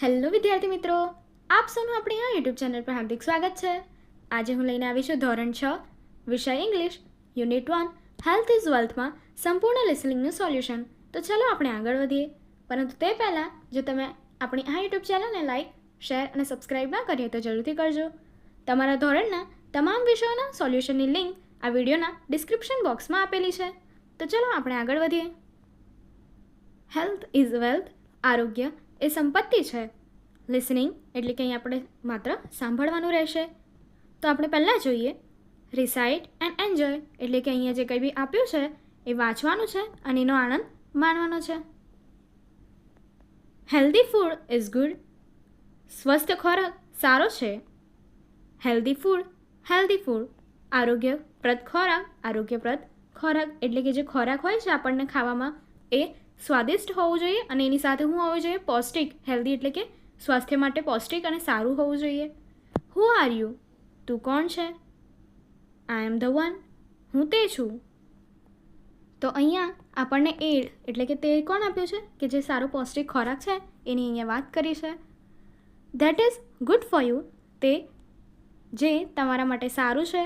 Hello વિદ્યાર્થી મિત્રો, આપ સૌનું આપણી આ યુટ્યુબ ચેનલ પર હાર્દિક સ્વાગત છે. આજે હું લઈને આવી છું ધોરણ 6 વિષય ઇંગ્લિશ યુનિટ 1 હેલ્થ ઇઝ વેલ્થમાં સંપૂર્ણ લિસનિંગનું સોલ્યુશન. તો ચલો આપણે આગળ વધીએ. પરંતુ તે પહેલાં જો તમે આપણી આ યુટ્યુબ ચેનલને લાઇક, શેર અને સબસ્ક્રાઇબ ના કરીએ તો જરૂરથી કરજો. તમારા ધોરણના તમામ વિષયોના સોલ્યુશનની લિંક આ વિડીયોના ડિસ્ક્રિપ્શન બોક્સમાં આપેલી છે. તો ચલો આપણે આગળ વધીએ. હેલ્થ ઇઝ વેલ્થ, આરોગ્ય એ સંપત્તિ છે. લિસનિંગ એટલે કે અહીં આપણે માત્ર સાંભળવાનું રહેશે. તો આપણે પહેલાં જોઈએ રિસાઇટ એન્ડ એન્જોય એટલે કે અહીંયા જે કંઈ બી આપ્યું છે એ વાંચવાનું છે અને એનો આનંદ માણવાનો છે. હેલ્ધી ફૂડ ઇઝ ગુડ, સ્વસ્થ ખોરાક સારો છે. હેલ્ધી ફૂડ આરોગ્યપ્રદ ખોરાક એટલે કે જે ખોરાક હોય છે આપણને ખાવામાં એ સ્વાદિષ્ટ હોવું જોઈએ અને એની સાથે શું હોવું જોઈએ? પૌષ્ટિક. હેલ્ધી એટલે કે સ્વાસ્થ્ય માટે પૌષ્ટિક અને સારું હોવું જોઈએ. Who are you? તું કોણ છે? આઈ એમ ધ વન. હું તે છું. તો અહીંયા આપણને એડ એટલે કે તે કોણ આપ્યું છે કે જે સારો પૌષ્ટિક ખોરાક છે એની અહીંયા વાત કરી છે. That is good for you, તે જે તમારા માટે સારું છે.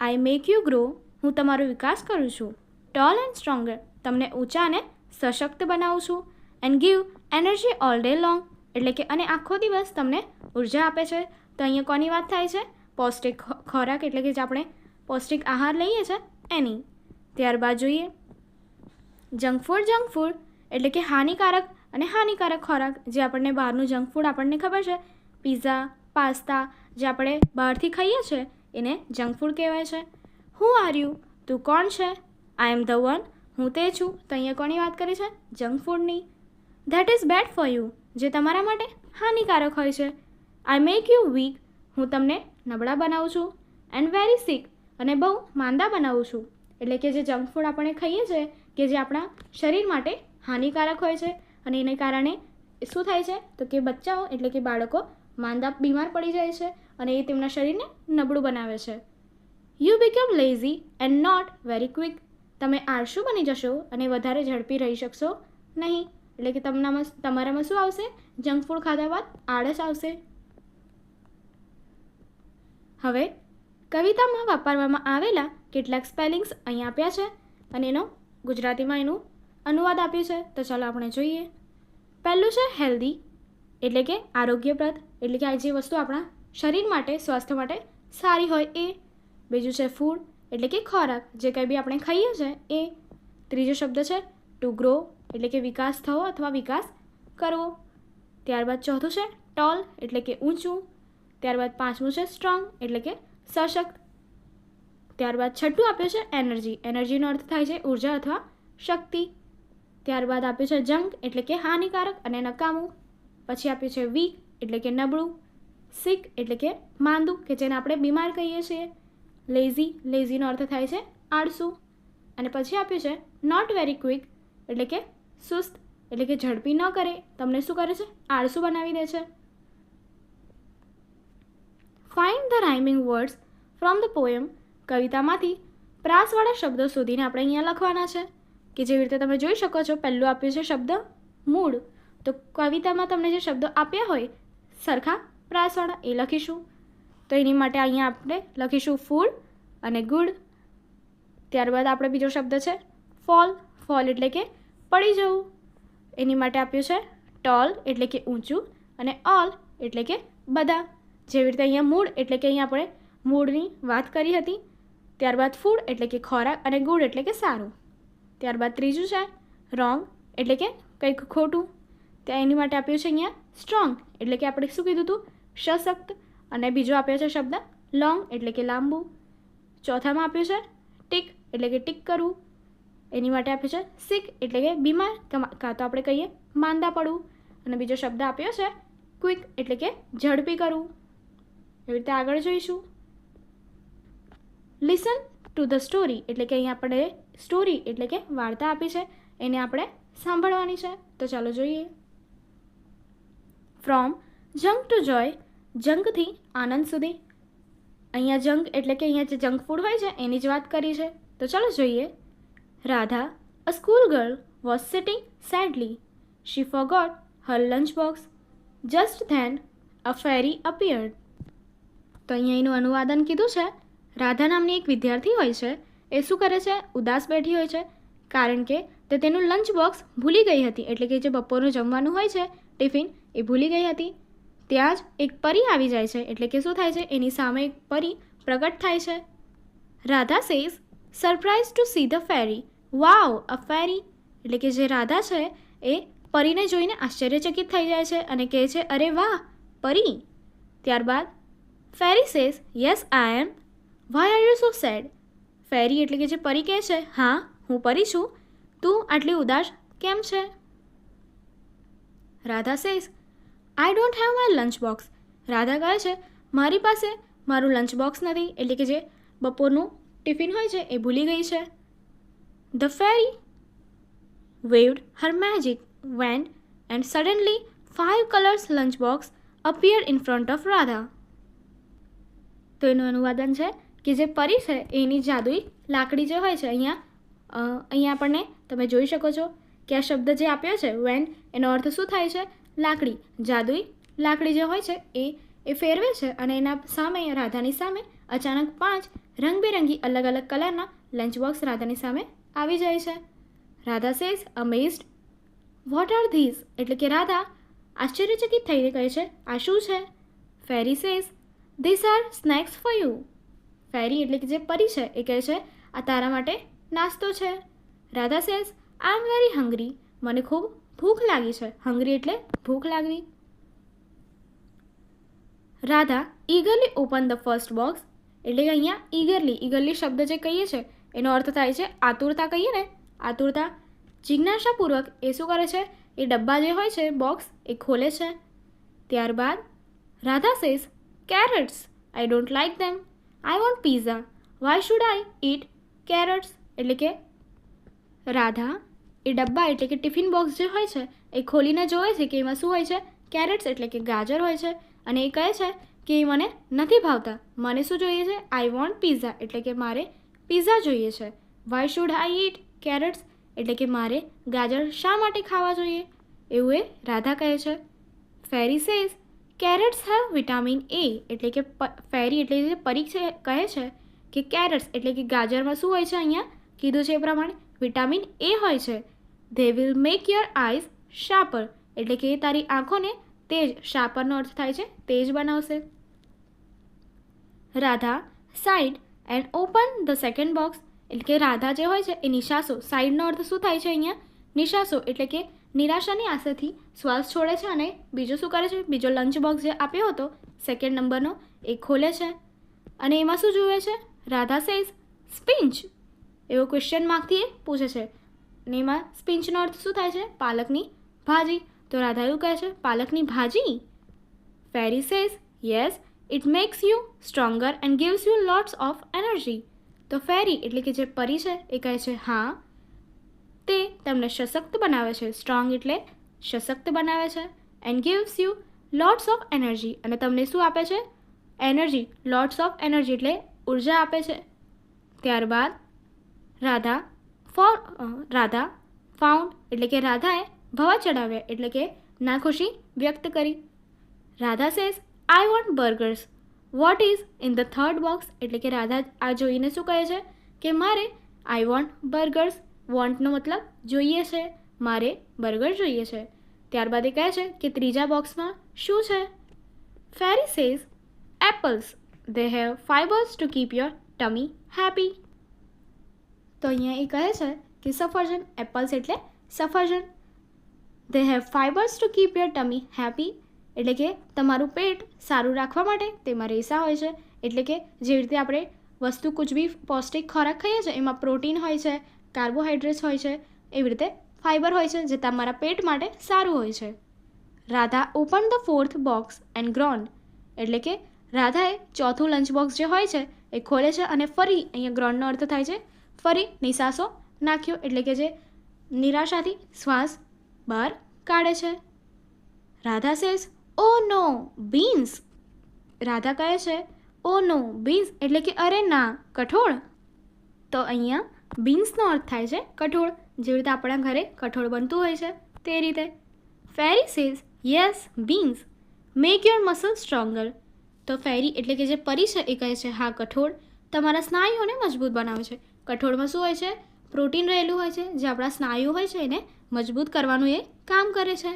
આઈ મેક યુ ગ્રો, હું તમારો વિકાસ કરું છું. ટોલ એન્ડ સ્ટ્રોંગર, તમને ઊંચા અને સશક્ત બનાવું છું. And give energy all day long એટલે કે અને આખો દિવસ તમને ઉર્જા આપે છે. તો અહીંયા કોની વાત થાય છે? પૌષ્ટિક ખોરાક એટલે કે જે આપણે પૌષ્ટિક આહાર લઈએ છીએ એની. ત્યારબાદ જોઈએ જંક ફૂડ એટલે કે હાનિકારક ખોરાક જે આપણને બહારનું જંક ફૂડ આપણને ખબર છે પિઝા, પાસ્તા જે આપણે બહારથી ખાઈએ છીએ એને જંક ફૂડ કહેવાય છે. Who are you? તું કોણ છે? આઈ એમ ધ વન, હું તે છું. તો અહીંયા કોની વાત કરી છે? જંક ફૂડની. That is bad for you, જે તમારા માટે હાનિકારક હોય છે. આઈ મેક યુ વીક, હું તમને નબળા બનાવું છું. એન્ડ વેરી સિક, અને બહુ માંદા બનાવું છું. એટલે કે જે જંક ફૂડ આપણે ખાઈએ છીએ કે જે આપણા શરીર માટે હાનિકારક હોય છે અને એને કારણે શું થાય છે તો કે બચ્ચાઓ એટલે કે બાળકો બીમાર પડી જાય છે અને એ તેમના શરીરને નબળું બનાવે છે. You become lazy and not very quick, તમે આળસુ બની જશો અને વધારે ઝડપી રહી શકશો નહીં. એટલે કે તમારામાં શું આવશે? જંક ફૂડ ખાધા બાદ આળસ આવશે. હવે કવિતામાં વાપરવામાં આવેલા કેટલાક સ્પેલિંગ્સ અહીં આપ્યા છે અને એનો ગુજરાતીમાં એનું અનુવાદ આપ્યું છે. તો ચાલો આપણે જોઈએ. પહેલું છે હેલ્ધી એટલે કે આરોગ્યપ્રદ એટલે કે આ જે વસ્તુ આપણા શરીર માટે સ્વાસ્થ્ય માટે સારી હોય એ. બીજું છે ફૂડ એટલે કે ખોરાક જે કંઈ બી આપણે ખાઈએ છીએ એ. ત્રીજો શબ્દ છે ટુ ગ્રો એટલે કે વિકાસ થવો અથવા વિકાસ કરવો. ત્યારબાદ ચોથું છે ટોલ એટલે કે ઊંચું. ત્યારબાદ પાંચમું છે સ્ટ્રોંગ એટલે કે સશક્ત. ત્યારબાદ છઠ્ઠું આપ્યું છે એનર્જીનો અર્થ થાય છે ઉર્જા અથવા શક્તિ. ત્યારબાદ આપ્યું છે જંક એટલે કે હાનિકારક અને નકામું. પછી આપ્યું છે વીક એટલે કે નબળું. સિક એટલે કે માંદું કે જેને આપણે બીમાર કહીએ છીએ. લેઝીનો અર્થ થાય છે આળસુ. અને પછી આપ્યું છે નોટ વેરી ક્વિક એટલે કે સુસ્ત એટલે કે ઝડપી ન કરે, તમને શું કરે છે? આળસુ બનાવી દે છે. Find the rhyming words from the poem, કવિતામાંથી પ્રાસવાળા શબ્દો શોધીને આપણે અહીંયા લખવાના છે. કે જેવી રીતે તમે જોઈ શકો છો પહેલું આપ્યું છે શબ્દ મૂળ. તો કવિતામાં તમને જે શબ્દો આપ્યા હોય સરખા પ્રાસવાળા એ લખીશું. તો એની માટે અહીંયા આપણે લખીશું ફૂડ અને ગુડ. ત્યારબાદ આપણે બીજો શબ્દ છે ફોલ એટલે કે પડી જવું. એની માટે આપ્યું છે ટોલ એટલે કે ઊંચું અને ઓલ એટલે કે બધા. જેવી રીતે અહીંયા મૂળ એટલે કે અહીંયા આપણે મૂળની વાત કરી હતી. ત્યારબાદ ફૂડ એટલે કે ખોરાક અને ગુડ એટલે કે સારું. ત્યારબાદ ત્રીજું છે રોંગ એટલે કે કંઈક ખોટું. ત્યાં એની માટે આપ્યું છે અહીંયા સ્ટ્રોંગ એટલે કે આપણે શું કીધું હતું? સશક્ત. અને બીજો આપ્યો છે શબ્દ લોંગ એટલે કે લાંબુ. ચોથામાં આપ્યું છે ટીક એટલે કે ટીક કરવું. એની માટે આપ્યું છે સિક એટલે કે બીમાર કાં તો આપણે કહીએ માંદા પડવું. અને બીજો શબ્દ આપ્યો છે ક્વિક એટલે કે ઝડપી કરવું. એવી રીતે આગળ જોઈશું. લિસન ટુ ધ સ્ટોરી એટલે કે અહીં આપણે સ્ટોરી એટલે કે વાર્તા આપી છે એને આપણે સાંભળવાની છે. તો ચાલો જોઈએ. ફ્રોમ જંક ટુ જોય, જંકથી આનંદ સુધી. અહીંયા જંક એટલે કે અહીંયા જે જંક ફૂડ હોય છે એની જ વાત કરી છે. તો ચાલો જોઈએ. Radha, a school girl, was sitting sadly. She forgot her lunchbox. Just then, a fairy appeared. તો અહીંયા એનું અનુવાદન કીધું છે. રાધા નામની એક વિદ્યાર્થી હોય છે. એ શું કરે છે? ઉદાસ બેઠી હોય છે કારણ કે તે તેનું લંચ બોક્સ ભૂલી ગઈ હતી. એટલે કે જે બપોરનું જમવાનું હોય છે ટિફિન એ ભૂલી ગઈ હતી. ત્યાં જ એક પરી આવી જાય છે. એટલે કે શું થાય છે? એની સામે એક પરી પ્રગટ થાય છે. Radha says, surprise to see the fairy. Wow, a fairy. એટલે કે જે રાધા છે એ પરીને જોઈને આશ્ચર્યચકિત થઈ જાય છે અને કહે છે, અરે વાહ, પરી. ત્યારબાદ fairy says, yes I am. Why are you so sad. Fairy એટલે કે જે પરી કહે છે, હા હું પરી છું, તું આટલી ઉદાસ કેમ છે? Radha says, I don't have my lunch box. Radha કહે છે, મારી પાસે મારું લંચ બોક્સ નથી. એટલે કે જે બપોરનું ટિફિન હોય છે એ ભૂલી ગઈ છે. The fairy waved her magic wand and suddenly 5 colors lunchbox appeared in front of Radha. તો એનું અનુવાદન છે કે જે પરી છે એની જાદુઈ લાકડી જે હોય છે, અહીંયા આપણને તમે જોઈ શકો છો કે આ શબ્દ જે આપ્યો છે વેન્ડ, એનો અર્થ શું થાય છે? લાકડી. જાદુઈ લાકડી જે હોય છે એ ફેરવે છે અને એના સામે, રાધાની સામે અચાનક 5 રંગબેરંગી અલગ અલગ કલરના લંચ બોક્સ રાધાની સામે આવી જાય છે. Radha says, amazed, what are these. એટલે કે રાધા આશ્ચર્યચકિત થઈને કહે છે, આ શું છે? Fairy says, this are snacks for you. Fairy એટલે કે જે પરી છે એ કહે છે, આ તારા માટે નાસ્તો છે. Radha says, I am very hungry. મને ખૂબ ભૂખ લાગી છે. હંગ્રી એટલે ભૂખ લાગવી. Radha eagerly open the first box. એટલે કે અહીંયા ઈગરલી શબ્દ જે કહીએ છીએ એનો અર્થ થાય છે આતુરતા. કહીએ ને, આતુરતા, જિજ્ઞાસાપૂર્વક એ શું કરે છે? એ ડબ્બા જે હોય છે, બોક્સ, એ ખોલે છે. ત્યારબાદ Radha says, carrots, I don't like them. I want pizza. Why should I eat carrots. એટલે કે રાધા એ ડબ્બા એટલે કે ટિફિન બોક્સ જે હોય છે એ ખોલીને જોવે છે કે એમાં શું હોય છે? કેરેટ્સ એટલે કે ગાજર હોય છે. અને એ કહે છે કે એ મને નથી ભાવતા. મને શું જોઈએ છે? I want pizza. એટલે કે મારે પીઝા જોઈએ છે. Why should I eat carrots. એટલે કે મારે ગાજર શા માટે ખાવા જોઈએ? એવું એ રાધા કહે છે. Fairy says, carrots have vitamin A. એટલે કે ફેરી એટલે જે પરી છે કહે છે કે કેરેટ્સ એટલે કે ગાજરમાં શું હોય છે? અહીંયા કીધું છે એ પ્રમાણે વિટામિન એ હોય છે. They will make your eyes sharper. એટલે કે એ તારી આંખોને તેજ, શાર્પરનો અર્થ થાય છે તેજ બનાવશે. Radha side and open the second box. એટલે કે રાધા જે હોય છે એ નિશાસો, સાઈડનો અર્થ શું થાય છે અહીંયા? નિશાસો એટલે કે નિરાશાની આશાથી શ્વાસ છોડે છે અને બીજું શું કરે છે? બીજો લંચ બોક્સ જે આપ્યો હતો સેકન્ડ નંબરનો એ ખોલે છે અને એમાં શું જુએ છે? રાધા સેઝ, સ્પિંચ. એવો ક્વેશ્ચન માર્કથી એ પૂછે છે અને એમાં સ્પિંચનો અર્થ શું થાય છે? પાલકની ભાજી. તો રાધા એવું કહે છે, પાલકની ભાજી. Fairy says, yes, it makes you stronger and gives you lots of energy. તો ફેરી એટલે કે જે પરી છે એ કહે છે, હા, તે તમને સશક્ત બનાવે છે. સ્ટ્રોંગ એટલે સશક્ત બનાવે છે. And gives you lots of energy. અને તમને શું આપે છે? એનર્જી. લોટ્સ ઓફ એનર્જી એટલે ઉર્જા આપે છે. ત્યારબાદ રાધા ફાઉન્ડ એટલે કે રાધાએ ભવા ચડાવ્યા. એટલે કે નાખુશી વ્યક્ત કરી. Radha says, I want burgers. What is in the third box. એટલે કે રાધા આ જોઈને શું કહે છે કે મારે આઈ વોન્ટ બર્ગર્સ. વોન્ટનો મતલબ જોઈએ છે. મારે બર્ગર જોઈએ છે. ત્યારબાદ એ કહે છે કે ત્રીજા બોક્સમાં શું છે? Fairy says, apples. They have fibres to keep your tummy happy. તો અહીંયા એ કહે છે કે સફરજન, એપલ્સ એટલે સફરજન. They have fibres to keep your tummy happy. એટલે કે તમારું પેટ સારું રાખવા માટે તેમાં રેસા હોય છે. એટલે કે જેવી રીતે આપણે વસ્તુ કુછ બી પૌષ્ટિક ખોરાક ખાઈએ છીએ એમાં પ્રોટીન હોય છે, કાર્બોહાઈડ્રેટ્સ હોય છે, એવી રીતે ફાઇબર હોય છે જે તમારા પેટ માટે સારું હોય છે. Radha open the fourth box and groaned. એટલે કે રાધાએ ચોથું લંચ બોક્સ જે હોય છે એ ખોલે છે અને ફરી, અહીંયા ગ્રોન્ડનો અર્થ થાય છે ફરી નિસાસો નાખ્યો. એટલે કે જે નિરાશાથી શ્વાસ બહાર કાઢે છે. રાધા સેઝ, ઓ નો, બીન્સ. રાધા કહે છે, ઓ નો, બીન્સ એટલે કે અરે ના, કઠોળ. તો અહીંયા બીન્સનો અર્થ થાય છે કઠોળ. જેવી રીતે આપણા ઘરે કઠોળ બનતું હોય છે તે રીતે. Fairy says, yes, beans. Make your muscle stronger. તો ફેરી એટલે કે જે પરી છે એ કહે છે હા કઠોળ તમારા સ્નાયુઓને મજબૂત બનાવે છે. કઠોળમાં શું હોય છે? પ્રોટીન રહેલું હોય છે જે આપણા સ્નાયુ હોય છે એને મજબૂત કરવાનું એ કામ કરે છે.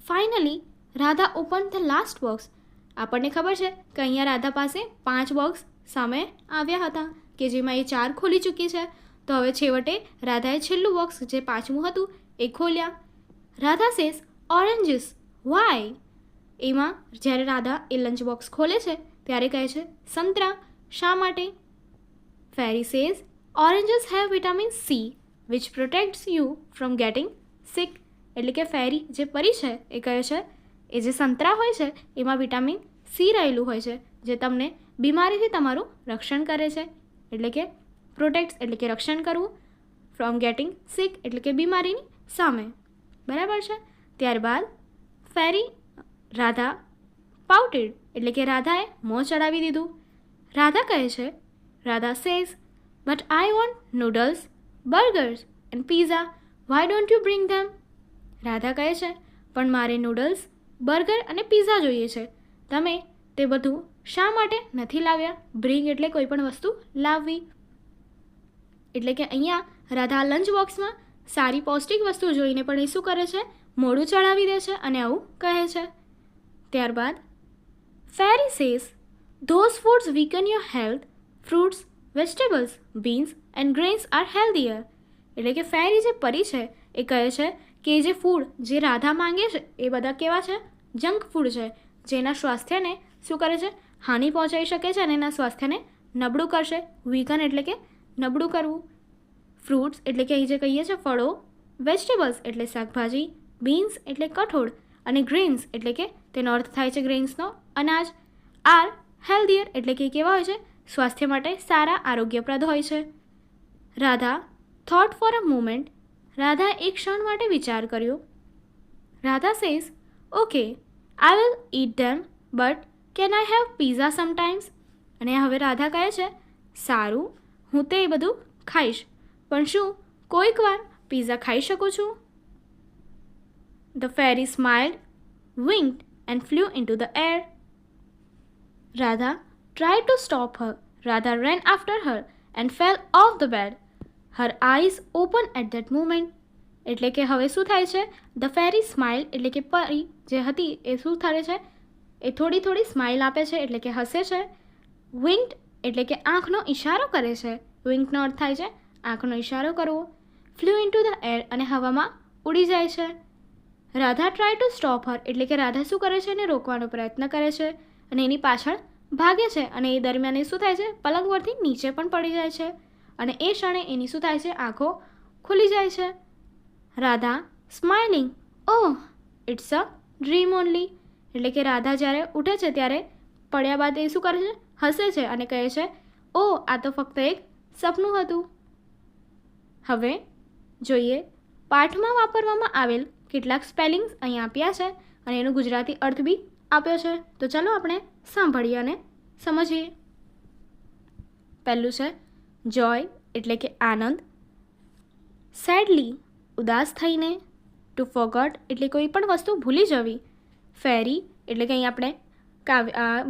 Finally Radha open the last box. આપણને ખબર છે કે અહીંયા રાધા પાસે 5 બોક્સ સામે આવ્યા હતા કે જેમાં એ 4 ખોલી ચૂકી છે. તો હવે છેવટે રાધાએ છેલ્લું બોક્સ જે 5મું હતું એ ખોલ્યા. Radha says oranges. વાય? એમાં જ્યારે રાધા એ લંચ બોક્સ ખોલે છે ત્યારે કહે છે સંતરા. શા માટે? Fairy says oranges have vitamin C which protects you from getting sick. એટલે કે ફેરી જે પરી છે એ કહે છે એ જે સંતરા હોય છે એમાં વિટામિન સી રહેલું હોય છે જે તમને બીમારીથી તમારું રક્ષણ કરે છે. એટલે કે પ્રોટેક્ટ્સ એટલે કે રક્ષણ કરવું, ફ્રોમ ગેટિંગ સિક એટલે કે બીમારીની સામે. બરાબર છે. ત્યારબાદ ફેરી રાધા પાઉટેડ એટલે કે રાધાએ મોં ચડાવી દીધું. રાધા કહે છે Radha says but I want noodles, burgers and pizza. Why don't you bring them? Radha કહે છે પણ મારે નૂડલ્સ, બર્ગર અને પીઝા જોઈએ છે. તમે તે બધું શા માટે નથી લાવ્યા? બ્રિંગ એટલે કોઈ પણ વસ્તુ લાવવી. એટલે કે અહીંયા રાધા લંચ બોક્સમાં સારી પૌષ્ટિક વસ્તુ જોઈને પણ એ શું કરે છે? મોઢું ચડાવી દે છે અને આવું કહે છે. ત્યારબાદ fairy says those foods weaken your health. Fruits, vegetables, beans and grains are healthier. એટલે કે ફેરી જે પરી છે એ કહે છે કે જે ફૂડ જે રાધા માંગે છે એ બધા કેવા છે? જંક ફૂડ છે જેના સ્વાસ્થ્યને શું કરે છે? હાનિ પહોંચાડી શકે છે અને એના સ્વાસ્થ્યને નબળું કરશે. વીકન એટલે કે નબળું કરવું. ફ્રૂટ્સ એટલે કે અહીં જે કહીએ છીએ ફળો, વેજીટેબલ્સ એટલે શાકભાજી, બીન્સ એટલે કઠોળ અને ગ્રેન્સ એટલે કે તેનો અર્થ થાય છે ગ્રેન્સનો અનાજ. આર હેલ્ધીયર એટલે કે કેવા હોય છે? સ્વાસ્થ્ય માટે સારા, આરોગ્યપ્રદ હોય છે. Radha thought for a moment. Radha એક ક્ષણ માટે વિચાર કર્યો. Radha says okay I will eat them but can I have pizza sometimes. અને હવે રાધા કહે છે સારું હું તે બધું ખાઈશ પણ શું કોઈક વાર પીઝા ખાઈ શકું છું? The fairy smiled, winked and flew into the air. Radha tried to stop her. Radha ran after her and fell off the bed. Her eyes opened at that moment. એટલે કે હવે શું થાય છે? ધ ફેરી સ્માઇલ એટલે કે પરી જે હતી એ શું થાય છે? એ થોડી થોડી સ્માઇલ આપે છે એટલે કે હસે છે. વિંક્ડ એટલે કે આંખનો ઇશારો કરે છે. વિંકનો અર્થ થાય છે આંખનો ઇશારો કરવો. ફ્લ્યુ ઇન્ટુ ધ એર અને હવામાં ઉડી જાય છે. રાધા ટ્રાય ટુ સ્ટોપ હર એટલે કે રાધા શું કરે છે? એને રોકવાનો પ્રયત્ન કરે છે અને એની પાછળ ભાગે છે અને એ દરમિયાન એ શું થાય છે? પલંગ પરથી નીચે પણ પડી જાય છે અને એ ક્ષણે એની શું થાય છે? આંખો ખુલી જાય છે. Radha smiling oh it's a dream only. એટલે કે રાધા જ્યારે ઉઠે છે ત્યારે પડ્યા બાદ એ શું કરે છે? હસે છે અને કહે છે ઓ આ તો ફક્ત એક સપનું હતું. હવે જોઈએ પાઠમાં વાપરવામાં આવેલ કેટલાક સ્પેલિંગ્સ અહીં આપ્યા છે અને એનો ગુજરાતી અર્થ બી આપ્યો છે. તો ચાલો આપણે સાંભળીએ અને સમજીએ. પહેલું છે જોય એટલે કે આનંદ. સેડલી ઉદાસ થઈને. ટુ ફોરગોટ એટલે કોઈ પણ વસ્તુ ભૂલી જવી. ફેરી એટલે કે અહીં આપણે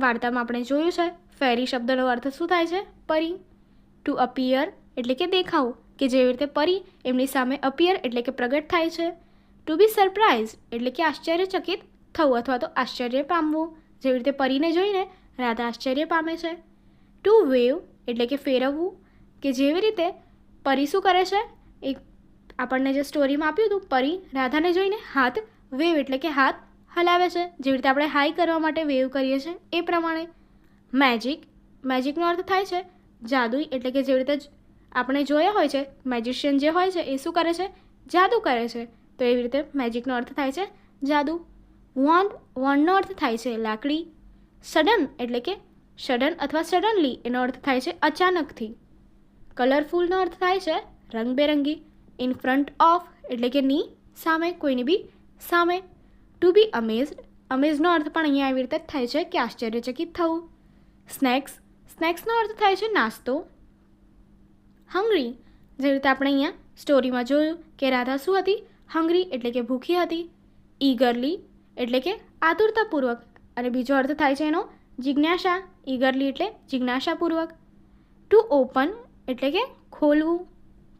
વાર્તામાં આપણે જોયું છે ફેરી શબ્દનો અર્થ શું થાય છે? પરી. ટુ અપિયર એટલે કે દેખાવું કે જેવી રીતે પરી એમની સામે અપિયર એટલે કે પ્રગટ થાય છે. ટુ બી સરપ્રાઇઝ એટલે કે આશ્ચર્યચકિત થવું અથવા તો આશ્ચર્ય પામવું. જેવી રીતે પરીને જોઈને રાધા આશ્ચર્ય પામે છે. ટુ વેવ એટલે કે ફેરવવું કે જેવી રીતે પરી શું કરે છે? એક આપણને જે સ્ટોરીમાં આપ્યું હતું પરી રાધાને જોઈને હાથ વેવ એટલે કે હાથ હલાવે છે. જેવી રીતે આપણે હાઈ કરવા માટે વેવ કરીએ છીએ એ પ્રમાણે. મેજિક મેજિકનો અર્થ થાય છે જાદુ એટલે કે જેવી રીતે આપણે જોયા હોય છે મેજિશિયન જે હોય છે એ શું કરે છે? જાદુ કરે છે. તો એવી રીતે મેજિકનો અર્થ થાય છે જાદુ. વોન્ડ વોન્ડનો અર્થ થાય છે લાકડી. સડન એટલે કે સડન અથવા સડનલી એનો અર્થ થાય છે અચાનકથી. કલરફુલનો અર્થ થાય છે રંગબેરંગી. ઇન ફ્રન્ટ ઓફ એટલે કે ની સામે કોઈની બી સામે. ટુ બી અમેઝડ અમેઝનો અર્થ પણ અહીંયા આવી રીતે થાય છે કે આશ્ચર્યચકિત થવું. સ્નેક્સ સ્નેક્સનો અર્થ થાય છે નાસ્તો. હંગ્રી જેવી રીતે આપણે અહીંયા સ્ટોરીમાં જોયું કે રાધા શું હતી? હંગ્રી એટલે કે ભૂખી હતી. ઈગરલી એટલે કે આતુરતાપૂર્વક અને બીજો અર્થ થાય છે એનો જિજ્ઞાસા, ઈગરલી એટલે જિજ્ઞાસાપૂર્વક. ટુ ઓપન એટલે કે ખોલવું.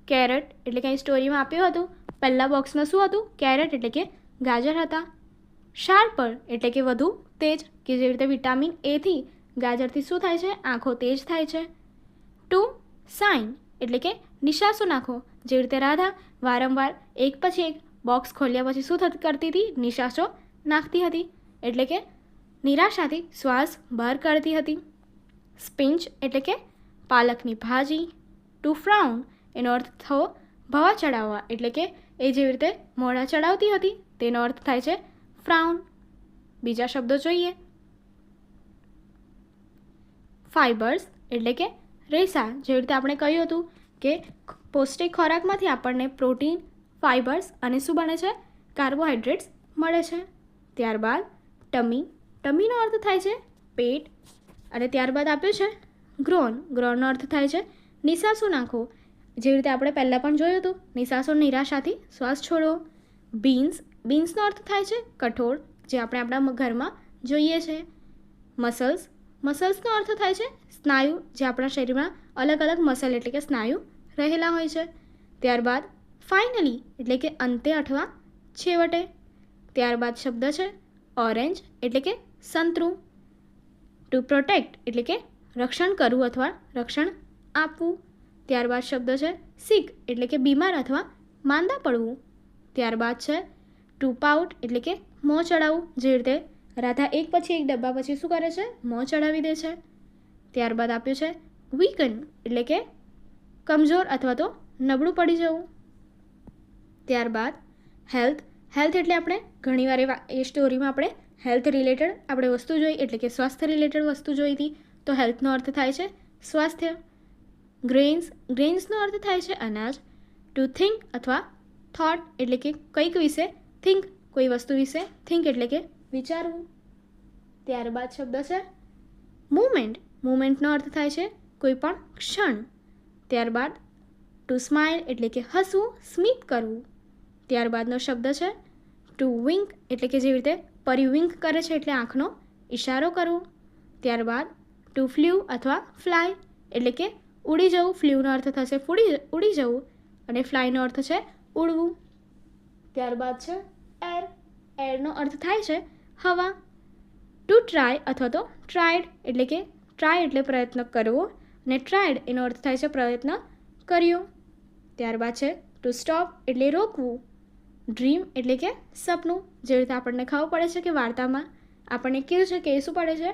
કેરેટ એટલે કે અહીં સ્ટોરીમાં આપ્યું હતું પહેલાં બોક્સમાં શું હતું, કેરેટ એટલે કે ગાજર હતા. શાર્પર એટલે કે વધુ તેજ, કે જેવી રીતે વિટામિન એથી ગાજરથી શું થાય છે, આંખો તેજ થાય છે. ટુ સાઇન એટલે કે નિશાસો નાખો, જેવી રીતે રાધા વારંવાર એક પછી એક બોક્સ ખોલ્યા પછી શું કરતી હતી, નિશાસો નાખતી હતી, એટલે કે નિરાશાથી શ્વાસ બહાર કાઢતી હતી. સ્પિંચ એટલે કે પાલકની ભાજી. ટુ ફ્રાઉન એનો અર્થ થયો ભવા ચડાવવા, એટલે કે એ જેવી રીતે મોઢા ચડાવતી હતી તેનો અર્થ થાય છે ફ્રાઉન. બીજા શબ્દો જોઈએ. ફાઇબર્સ એટલે કે રેસા, જેવી રીતે આપણે કહ્યું હતું કે પૌષ્ટિક ખોરાકમાંથી આપણને પ્રોટીન, ફાઇબર્સ અને શું બને છે, કાર્બોહાઈડ્રેટ્સ મળે છે. ત્યારબાદ ટમી, ટમીનો અર્થ થાય છે પેટ. અને ત્યારબાદ આપ્યું છે ગ્રોન, ગ્રોનનો અર્થ થાય છે નિશાસો નાખો, જેવી રીતે આપણે પહેલાં પણ જોયું હતું નિશાસો નિરાશાથી શ્વાસ છોડવો. બીન્સ, બીન્સનો અર્થ થાય છે કઠોળ, જે આપણે આપણા ઘરમાં જોઈએ છે. મસલ્સ, મસલ્સનો અર્થ થાય છે સ્નાયુ, જે આપણા શરીરમાં અલગ અલગ મસલ એટલે કે સ્નાયુ રહેલા હોય છે. ત્યારબાદ ફાઇનલી એટલે કે અંતે અથવા છેવટે. ત્યારબાદ શબ્દ છે ઓરેન્જ એટલે કે સંતરું. ટુ પ્રોટેક્ટ એટલે કે રક્ષણ કરવું અથવા રક્ષણ આપવું. ત્યારબાદ શબ્દ છે સિક એટલે કે બીમાર અથવા માંદા પડવું. ત્યારબાદ છે ટુ પાઉટ એટલે કે મોં ચડાવવું, જેવી રીતે રાધા એક પછી એક ડબ્બા પછી શું કરે છે, મોં ચડાવી દે છે. ત્યારબાદ આપ્યું છે વીકન એટલે કે કમજોર અથવા તો નબળું પડી જવું. ત્યારબાદ હેલ્થ, હેલ્થ એટલે આપણે ઘણીવાર એ સ્ટોરીમાં આપણે હેલ્થ રિલેટેડ આપણે વસ્તુ જોઈ, એટલે કે સ્વાસ્થ્ય રિલેટેડ વસ્તુ જોઈ હતી, તો હેલ્થનો અર્થ થાય છે સ્વાસ્થ્ય. ગ્રેન્સ, ગ્રેન્સનો અર્થ થાય છે અનાજ. ટુ થિંક અથવા થોટ એટલે કે કંઈક વિશે થિંક, કોઈ વસ્તુ વિશે થિંક એટલે કે વિચારવું. ત્યારબાદ શબ્દ છે મૂવમેન્ટ, મૂવમેન્ટનો અર્થ થાય છે કોઈ પણ ક્ષણ. ત્યારબાદ ટુ સ્માઇલ એટલે કે હસવું, સ્મિત કરવું. ત્યારબાદનો શબ્દ છે ટુ વિંક એટલે કે જેવી રીતે પરી વિંક કરે છે એટલે આંખનો ઇશારો કરવો. ત્યારબાદ ટુ ફ્લ્યુ અથવા ફ્લાય એટલે કે ઉડી જવું, ફ્લ્યુનો અર્થ થશે ઉડી જવું અને ફ્લાયનો અર્થ છે ઉડવું. ત્યારબાદ છે એર, એરનો અર્થ થાય છે હવા. ટુ ટ્રાય અથવા તો ટ્રાયડ એટલે કે ટ્રાય એટલે પ્રયત્ન કરવો અને ટ્રાયડ એનો અર્થ થાય છે પ્રયત્ન કર્યો. ત્યારબાદ છે ટુ સ્ટોપ એટલે રોકવું. ડ્રીમ એટલે કે સપનું, જેવી રીતે આપણને ખબર પડે છે કે વાર્તામાં આપણને કીધું છે કે એ શું પડે છે,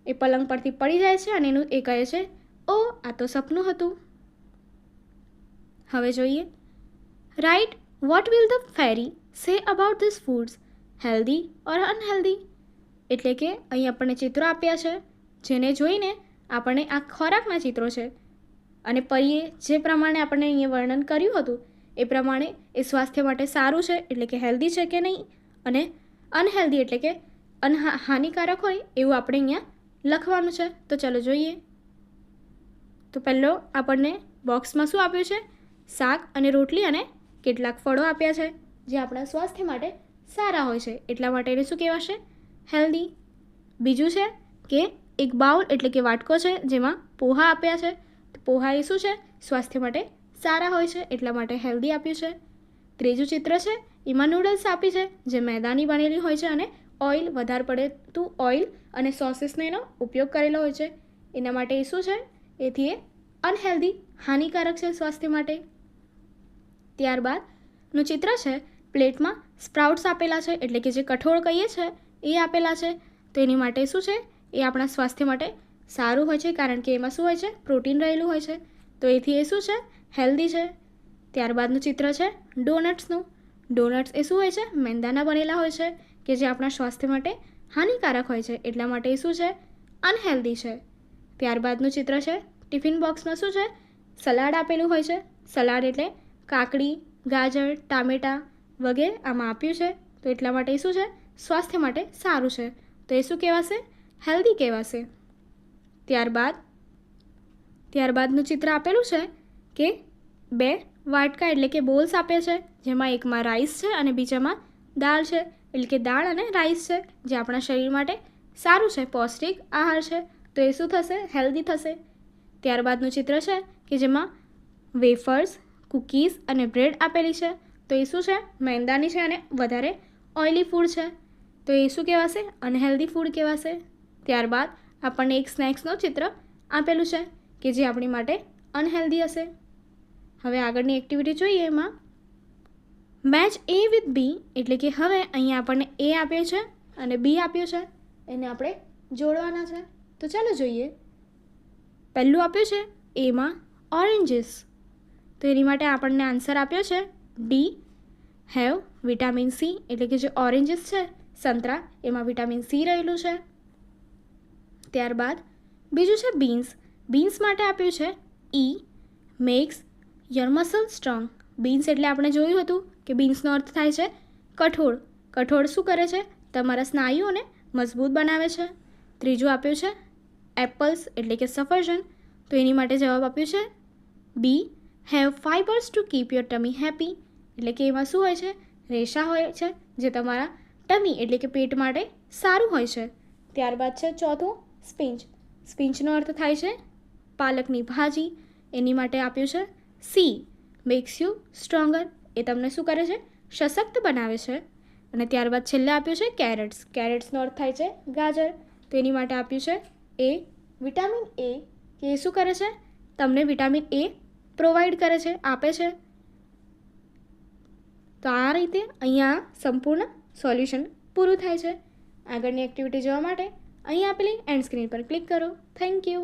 એ પલંગ પરથી પડી જાય છે અને એનું એ કહે છે ઓ આ તો સપનું હતું. હવે જોઈએ right what will the fairy say about this foods, healthy or unhealthy. એટલે કે અહીં આપણને ચિત્રો આપ્યા છે, જેને જોઈને આપણને આ ખોરાકના ચિત્રો છે અને પરીએ જે પ્રમાણે આપણને અહીંયા વર્ણન કર્યું હતું એ પ્રમાણે એ સ્વાસ્થ્ય માટે સારું છે એટલે કે હેલ્ધી છે કે નહીં, અને અનહેલ્ધી એટલે કે હાનિકારક હોય એવું આપણે અહીંયા લખવાનું છે. તો ચાલો જોઈએ. તો પહેલો આપણને બોક્સમાં શું આપ્યું છે, શાક અને રોટલી અને કેટલાક ફળો આપ્યા છે જે આપણા સ્વાસ્થ્ય માટે સારા હોય છે, એટલા માટે એને શું કહેવાશે, હેલ્ધી. બીજું છે કે એક બાઉલ એટલે કે વાટકો છે જેમાં પોહા આપ્યા છે, તો પોહા એ શું છે, સ્વાસ્થ્ય માટે સારા હોય છે એટલા માટે હેલ્ધી આપ્યું છે. ત્રીજું ચિત્ર છે એમાં નૂડલ્સ આપી છે જે મેદાની બનેલી હોય છે અને ઓઇલ વધારે પડતું ઓઇલ અને સોસીસનો એનો ઉપયોગ કરેલો હોય છે, એના માટે એ શું છે, એથી એ અનહેલ્ધી હાનિકારક છે સ્વાસ્થ્ય માટે. ત્યારબાદનું ચિત્ર છે પ્લેટમાં સ્પ્રાઉટ્સ આપેલા છે એટલે કે જે કઠોળ કહીએ છીએ એ આપેલા છે, તો એની માટે શું છે, એ આપણા સ્વાસ્થ્ય માટે સારું હોય છે કારણ કે એમાં શું હોય છે, પ્રોટીન રહેલું હોય છે, તો એથી એ શું છે, હેલ્ધી છે. ત્યારબાદનું ચિત્ર છે ડોનટ્સનું. ડોનટ્સ એ શું હોય છે, મેંદાના બનેલા હોય છે કે જે આપણા સ્વાસ્થ્ય માટે હાનિકારક હોય છે એટલા માટે એ શું છે, અનહેલ્ધી છે. ત્યારબાદનું ચિત્ર છે ટિફિન બોક્સમાં શું છે, સલાડ આપેલું હોય છે. સલાડ એટલે કાકડી, ગાજર, ટામેટાં વગેરે આમાં આપ્યું છે, તો એટલા માટે એ શું છે, સ્વાસ્થ્ય માટે સારું છે, તો એ શું કહેવાશે, હેલ્ધી કહેવાશે. ત્યારબાદનું ચિત્ર આપેલું છે કે બે વાટકા એટલે કે બોલ્સ આપે છે જેમાં એકમાં રાઈસ છે અને બીજામાં દાળ છે, એટલે કે દાળ અને રાઈસ છે જે આપણા શરીર માટે સારું છે, પૌષ્ટિક આહાર છે, તો એ શું થશે? હેલ્ધી થશે. ત્યારબાદનું ચિત્ર છે કે જેમાં વેફર્સ, કૂકીઝ અને બ્રેડ આપેલી છે, તો એ શું છે? મેંદાની છે અને વધારે ઓઇલી ફૂડ છે, તો એ શું કહેવાશે? અનહેલ્ધી ફૂડ કહેવાશે. ત્યારબાદ આપણને એક સ્નેક્સનું ચિત્ર આપેલું છે કે જે આપણી માટે અનહેલ્ધી હશે. હવે આગળની એક્ટિવિટી જોઈએ. એમાં મેચ એ વિથ બી, એટલે કે હવે અહીંયા આપણને એ આપ્યો છે અને બી આપ્યો છે, એને આપણે જોડવાના છે. તો ચાલો જોઈએ. પહેલું આપ્યું છે એમાં ઓરેન્જીસ, તો એની માટે આપણને આન્સર આપ્યો છે ડી, હેવ વિટામિન સી, એટલે કે જે ઓરેન્જીસ છે સંતરા, એમાં વિટામિન સી રહેલું છે. ત્યારબાદ બીજું છે બીન્સ. બીન્સ માટે આપ્યું છે E, makes your muscle strong. Beans એટલે આપણે જોયું હતું કે બીન્સનો અર્થ થાય છે કઠોળ. કઠોળ શું કરે છે? તમારા સ્નાયુઓને મજબૂત બનાવે છે. ત્રીજું આપ્યું છે એપલ્સ, એટલે કે સફરજન, તો એની માટે જવાબ આપ્યું છે B, have fibres to keep your tummy happy, એટલે કે એમાં શું હોય છે? રેશા હોય છે જે તમારા ટમી એટલે કે પેટ માટે સારું હોય છે. ત્યારબાદ છે ચોથું સ્પિંચ. સ્પિંચનો અર્થ થાય છે પાલકની ભાજી, એની માટે આપ્યું છે સી, મેક્સ યુ સ્ટ્રોંગર, એ તમને શું કરે છે? સશક્ત બનાવે છે. અને ત્યારબાદ છેલ્લે આપ્યું છે કેરેટ્સ. કેરેટ્સનો અર્થ થાય છે ગાજર, તો એની માટે આપ્યું છે એ, વિટામિન એ, કે એ શું કરે છે? તમને વિટામિન એ પ્રોવાઈડ કરે છે, આપે છે. તો આ રીતે અહીંયા સંપૂર્ણ સોલ્યુશન પૂરું થાય છે. આગળની એક્ટિવિટી જોવા માટે અહીં આપેલી એન્ડ સ્ક્રીન પર ક્લિક કરો. Thank you.